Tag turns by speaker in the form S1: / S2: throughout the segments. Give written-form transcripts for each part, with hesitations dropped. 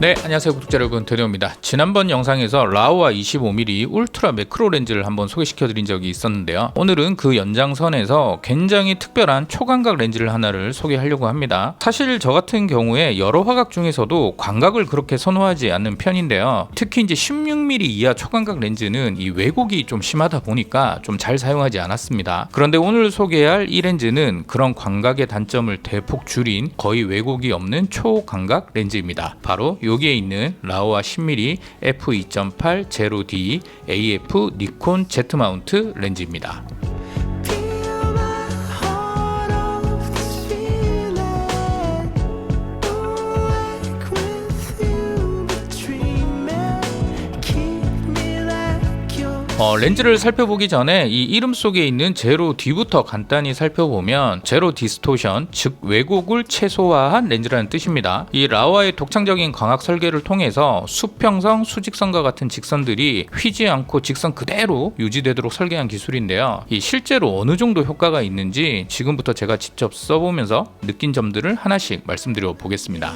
S1: 네, 안녕하세요 구독자 여러분, 드디어입니다. 지난번 영상에서 라오와 25mm 울트라 매크로 렌즈를 한번 소개시켜 드린 적이 있었는데요. 오늘은 그 연장선에서 굉장히 특별한 초광각 렌즈를 하나를 소개하려고 합니다. 사실 저 같은 경우에 여러 화각 중에서도 광각을 그렇게 선호하지 않는 편인데요. 특히 이제 16mm 이하 초광각 렌즈는 이 왜곡이 좀 심하다 보니까 좀 잘 사용하지 않았습니다. 그런데 오늘 소개할 이 렌즈는 그런 광각의 단점을 대폭 줄인 거의 왜곡이 없는 초광각 렌즈입니다. 바로 여기에 있는 라오와 10mm f2.8 제로-D AF 니콘 Z 마운트 렌즈입니다. 렌즈를 살펴보기 전에 이 이름 속에 있는 제로-D부터 간단히 살펴보면 제로 디스토션, 즉 왜곡을 최소화한 렌즈라는 뜻입니다. 이 라오와의 독창적인 광학 설계를 통해서 수평성, 수직선과 같은 직선들이 휘지 않고 직선 그대로 유지되도록 설계한 기술인데요. 이 실제로 어느 정도 효과가 있는지 지금부터 제가 직접 써보면서 느낀 점들을 하나씩 말씀드려 보겠습니다.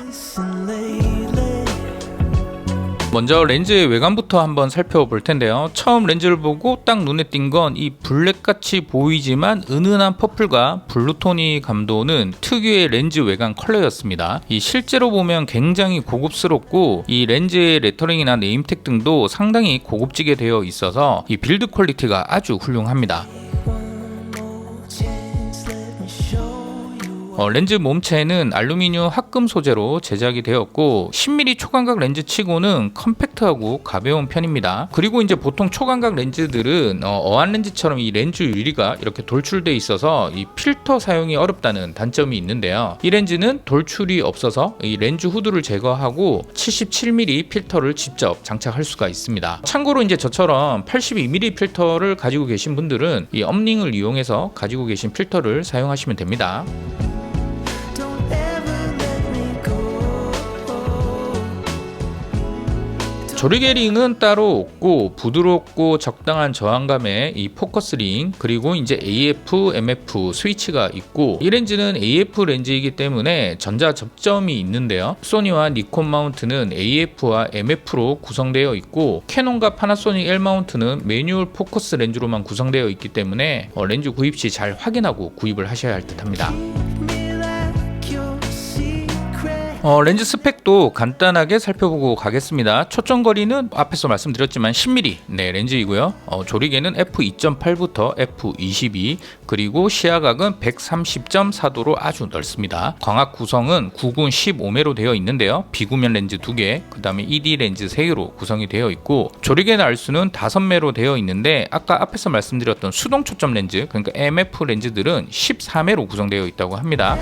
S1: 먼저 렌즈의 외관부터 한번 살펴볼 텐데요. 처음 렌즈를 보고 딱 눈에 띈 건 이 블랙같이 보이지만 은은한 퍼플과 블루톤이 감도는 특유의 렌즈 외관 컬러였습니다. 이 실제로 보면 굉장히 고급스럽고 이 렌즈의 레터링이나 네임택 등도 상당히 고급지게 되어 있어서 이 빌드 퀄리티가 아주 훌륭합니다. 렌즈 몸체는 알루미늄 합금 소재로 제작이 되었고 10mm 초광각 렌즈 치고는 컴팩트하고 가벼운 편입니다. 그리고 이제 보통 초광각 렌즈들은 어안 렌즈처럼 이 렌즈 유리가 이렇게 돌출돼 있어서 이 필터 사용이 어렵다는 단점이 있는데요. 이 렌즈는 돌출이 없어서 이 렌즈 후드를 제거하고 77mm 필터를 직접 장착할 수가 있습니다. 참고로 이제 저처럼 82mm 필터를 가지고 계신 분들은 이 업링을 이용해서 가지고 계신 필터를 사용하시면 됩니다. 조리개 링은 따로 없고 부드럽고 적당한 저항감의 이 포커스 링, 그리고 이제 AF, MF 스위치가 있고, 이 렌즈는 AF 렌즈이기 때문에 전자 접점이 있는데요. 소니와 니콘 마운트는 AF와 MF로 구성되어 있고, 캐논과 파나소닉 L 마운트는 매뉴얼 포커스 렌즈로만 구성되어 있기 때문에 렌즈 구입 시 잘 확인하고 구입을 하셔야 할 듯합니다. 렌즈 스펙도 간단하게 살펴보고 가겠습니다. 초점거리는 앞에서 말씀드렸지만 10mm 렌즈이고요. 조리개는 f2.8부터 f22, 그리고 시야각은 130.4도로 아주 넓습니다. 광학 구성은 9군 15매로 되어 있는데요. 비구면 렌즈 2개, 그 다음에 ED 렌즈 3개로 구성이 되어 있고, 조리개 날수는 5매로 되어 있는데 아까 앞에서 말씀드렸던 수동 초점 렌즈, 그러니까 MF 렌즈들은 14매로 구성되어 있다고 합니다.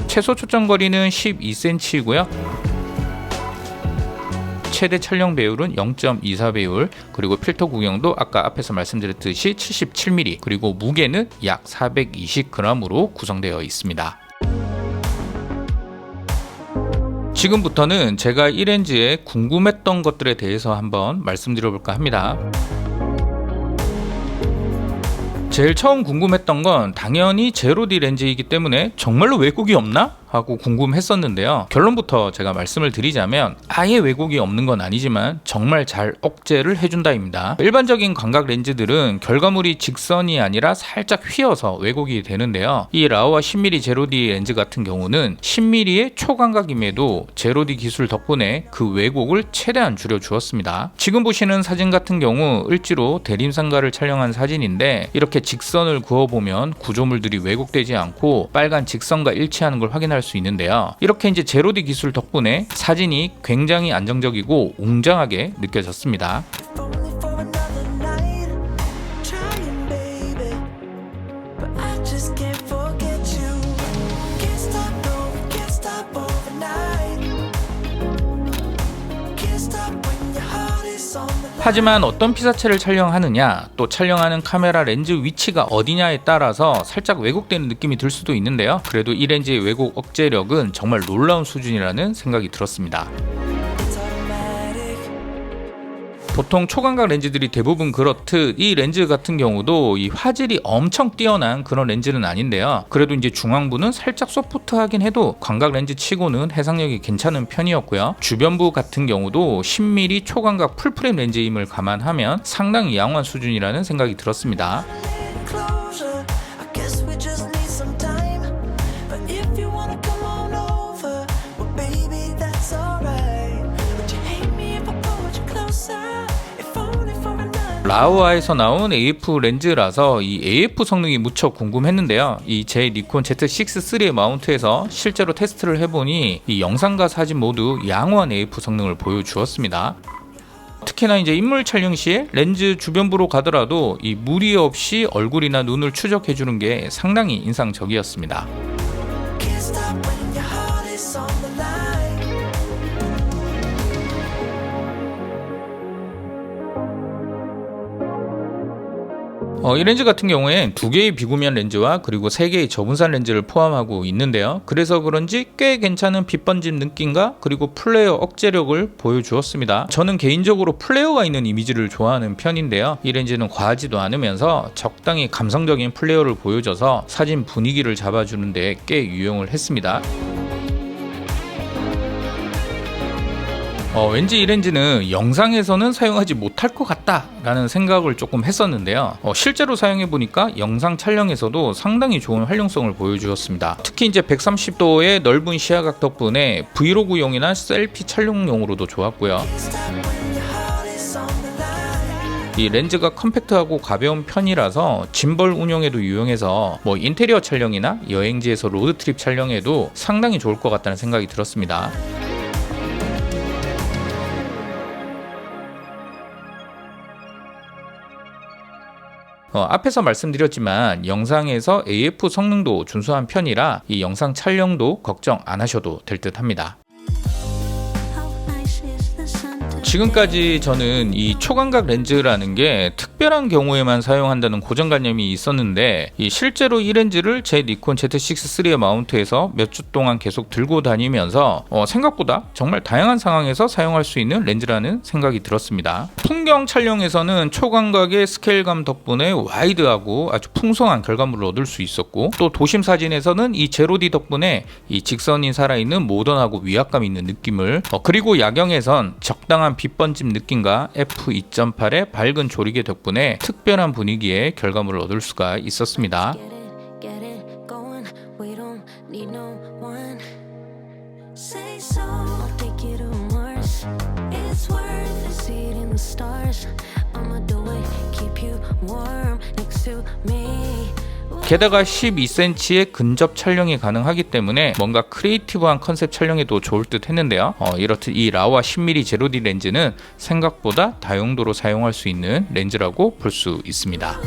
S1: 최소 초점거리는 12cm이고요. 최대 촬영 배율은 0.24 배율, 그리고 필터 구경도 아까 앞에서 말씀드렸듯이 77mm, 그리고 무게는 약 420g으로 구성되어 있습니다. 지금부터는 제가 이 렌즈에 궁금했던 것들에 대해서 한번 말씀드려볼까 합니다. 제일 처음 궁금했던 건 당연히 제로-D 렌즈이기 때문에 정말로 왜곡이 없나? 하고 궁금했었는데요. 결론부터 제가 말씀을 드리자면 아예 왜곡이 없는 건 아니지만 정말 잘 억제를 해준다입니다. 일반적인 광각 렌즈들은 결과물이 직선이 아니라 살짝 휘어서 왜곡이 되는데요. 이 라오와 10mm 제로-D 렌즈 같은 경우는 10mm의 초광각임에도 제로-D 기술 덕분에 그 왜곡을 최대한 줄여주었습니다. 지금 보시는 사진 같은 경우 을지로 대림상가를 촬영한 사진인데, 이렇게 직선을 그어보면 구조물들이 왜곡되지 않고 빨간 직선과 일치하는 걸 확인할 수 있는데요. 이렇게 이제 제로-D 기술 덕분에 사진이 굉장히 안정적이고 웅장하게 느껴졌습니다. 하지만 어떤 피사체를 촬영하느냐, 또 촬영하는 카메라 렌즈 위치가 어디냐에 따라서 살짝 왜곡되는 느낌이 들 수도 있는데요. 그래도 이 렌즈의 왜곡 억제력은 정말 놀라운 수준이라는 생각이 들었습니다. 보통 초광각 렌즈들이 대부분 그렇듯 이 렌즈 같은 경우도 이 화질이 엄청 뛰어난 그런 렌즈는 아닌데요. 그래도 이제 중앙부는 살짝 소프트하긴 해도 광각 렌즈 치고는 해상력이 괜찮은 편이었고요. 주변부 같은 경우도 10mm 초광각 풀프레임 렌즈임을 감안하면 상당히 양호한 수준이라는 생각이 들었습니다. 라오아에서 나온 AF 렌즈라서 이 AF 성능이 무척 궁금했는데요. 이 제 니콘 Z6-3의 마운트에서 실제로 테스트를 해보니 이 영상과 사진 모두 양호한 AF 성능을 보여주었습니다. 특히나 이제 인물 촬영 시에 렌즈 주변부로 가더라도 이 무리 없이 얼굴이나 눈을 추적해주는 게 상당히 인상적이었습니다. 이 렌즈 같은 경우엔 2개의 비구면 렌즈와 그리고 3개의 저분산 렌즈를 포함하고 있는데요. 그래서 그런지 꽤 괜찮은 빛번짐 느낌과 그리고 플레어 억제력을 보여주었습니다. 저는 개인적으로 플레어가 있는 이미지를 좋아하는 편인데요. 이 렌즈는 과하지도 않으면서 적당히 감성적인 플레어를 보여줘서 사진 분위기를 잡아주는 데 꽤 유용을 했습니다. 왠지 이 렌즈는 영상에서는 사용하지 못할 것 같다 라는 생각을 조금 했었는데요. 실제로 사용해보니까 영상 촬영에서도 상당히 좋은 활용성을 보여주었습니다. 특히 이제 130도의 넓은 시야각 덕분에 브이로그용이나 셀피 촬영용으로도 좋았고요. 이 렌즈가 컴팩트하고 가벼운 편이라서 짐벌 운용에도 유용해서 인테리어 촬영이나 여행지에서 로드트립 촬영에도 상당히 좋을 것 같다는 생각이 들었습니다. 앞에서 말씀드렸지만 영상에서 AF 성능도 준수한 편이라 이 영상 촬영도 걱정 안 하셔도 될 듯 합니다. 지금까지 저는 이 초광각 렌즈라는 게 특별한 경우에만 사용한다는 고정관념이 있었는데 실제로 이 렌즈를 제 니콘 Z6-3의 마운트에서 몇 주 동안 계속 들고 다니면서 생각보다 정말 다양한 상황에서 사용할 수 있는 렌즈라는 생각이 들었습니다. 풍경 촬영에서는 초광각의 스케일감 덕분에 와이드하고 아주 풍성한 결과물을 얻을 수 있었고, 또 도심 사진에서는 이 제로디 덕분에 이 직선이 살아있는 모던하고 위압감 있는 느낌을, 그리고 야경에선 적당한 빛번짐 느낌과 f2.8의 밝은 조리개 덕분에 특별한 분위기의 결과물을 얻을 수가 있었습니다. 게다가 12cm의 근접 촬영이 가능하기 때문에 뭔가 크리에이티브한 컨셉 촬영에도 좋을 듯 했는데요. 이렇듯 이 라오아 10mm 제로디 렌즈는 생각보다 다용도로 사용할 수 있는 렌즈라고 볼 수 있습니다.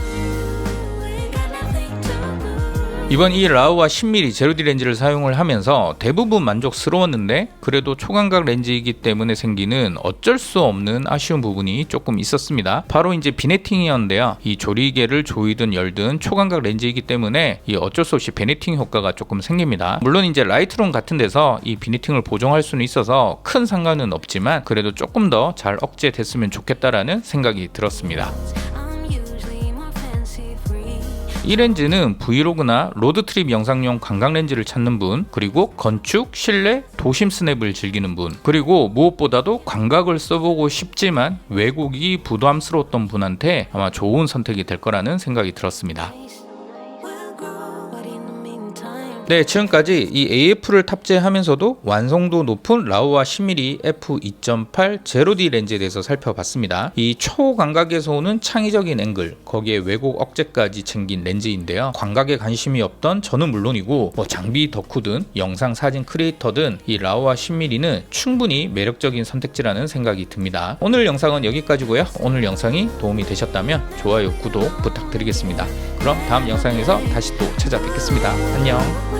S1: 이번 이 라오아 10mm 제로디 렌즈를 사용을 하면서 대부분 만족스러웠는데, 그래도 초광각 렌즈이기 때문에 생기는 어쩔 수 없는 아쉬운 부분이 조금 있었습니다. 바로 이제 비네팅이었는데요. 이 조리개를 조이든 열든 초광각 렌즈이기 때문에 이 어쩔 수 없이 비네팅 효과가 조금 생깁니다. 물론 이제 라이트룸 같은 데서 이 비네팅을 보정할 수는 있어서 큰 상관은 없지만 그래도 조금 더 잘 억제됐으면 좋겠다라는 생각이 들었습니다. 이 렌즈는 브이로그나 로드트립 영상용 광각 렌즈를 찾는 분, 그리고 건축, 실내, 도심 스냅을 즐기는 분, 그리고 무엇보다도 광각을 써보고 싶지만 왜곡이 부담스러웠던 분한테 아마 좋은 선택이 될 거라는 생각이 들었습니다. 네, 지금까지 이 AF를 탑재하면서도 완성도 높은 라오아 10mm f2.8 제로디 렌즈에 대해서 살펴봤습니다. 이 초광각에서 오는 창의적인 앵글, 거기에 왜곡 억제까지 챙긴 렌즈인데요. 광각에 관심이 없던 저는 물론이고 장비 덕후든 영상 사진 크리에이터든 이 라오아 10mm는 충분히 매력적인 선택지라는 생각이 듭니다. 오늘 영상은 여기까지고요. 오늘 영상이 도움이 되셨다면 좋아요, 구독 부탁드리겠습니다. 그럼 다음 영상에서 다시 또 찾아뵙겠습니다. 안녕.